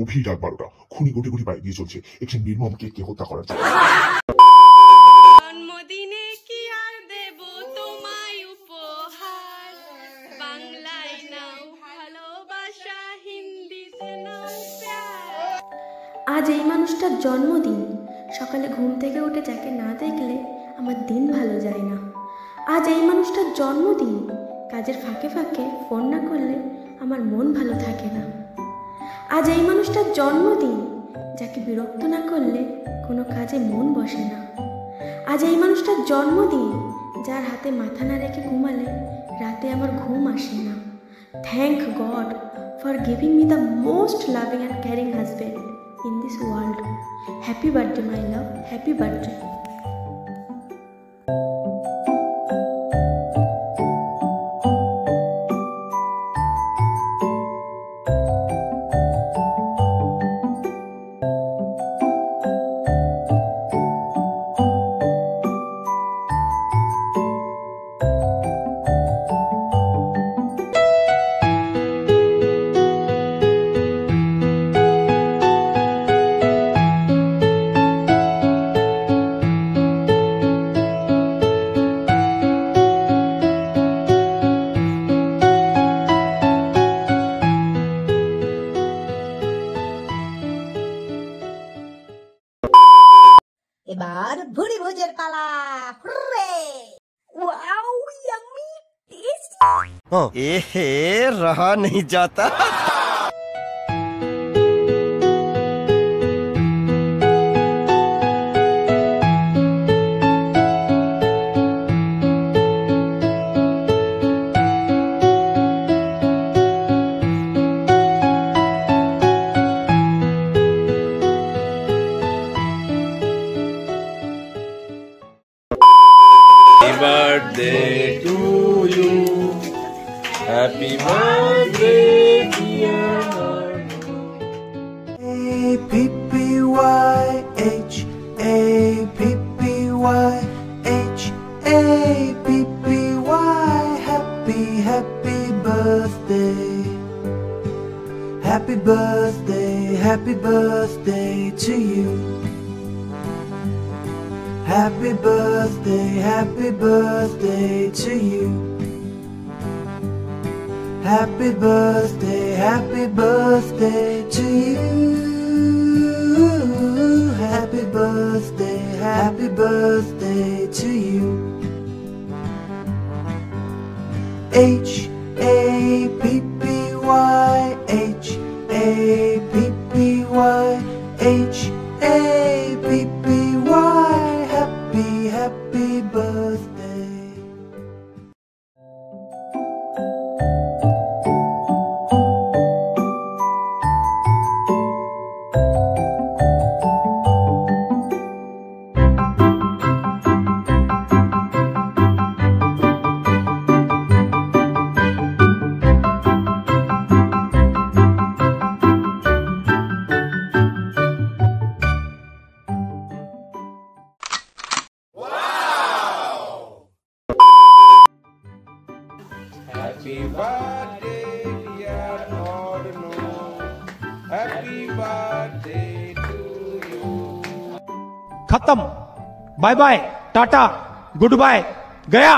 গভীর রাত 12টা, খুনি গুটি গুটি পায়ে দিয়ে চলছে একটি নির্মম কেককে হত্যা করার জন্য। জন্মদিনে কি আর দেব তোমায় উপহার, বাংলায় নাও ভালোবাসা, হিন্দিতে নাও প্যার। আজ এই মানুষটার জন্মদিন, সকালে ঘুম থেকে উঠে যাকে না দেখলে আমার দিন ভালো যায় না। আজ এই মানুষটার জন্মদিন, কাজের ফাঁকে ফাঁকে ফোন না করলে আমার মন ভালো থাকে না। আজ এই মানুষটার জন্মদিন, যাকে বিরক্ত না করলে কোনো কাজে মন বসে না। আজ এই মানুষটার জন্মদিন, যার হাতে মাথা না রেখে ঘুমালে রাতে আমার ঘুম আসে না। Thank god for giving me the most loving and caring husband in this world. Happy birthday my love, happy birthday. এবার ভুড়ি ভোজের পালা। Wow, yummy tasty. এহে रहा नहीं जाता। Happy birthday to you. Happy birthday, dear Mama. A-P-P-Y-H-A-P-P-Y-H-A-P-P-Y. Happy, happy birthday. Happy birthday, happy birthday to you. Happy birthday to you. Happy birthday to you. Happy birthday to you. H-A-P-P-Y-H-A-P-P-Y-H-A-P-P-Y. Happy, happy birthday. Happy birthday, dear Ordno. Happy birthday to you. खत्म, bye bye, tata, goodbye, गया।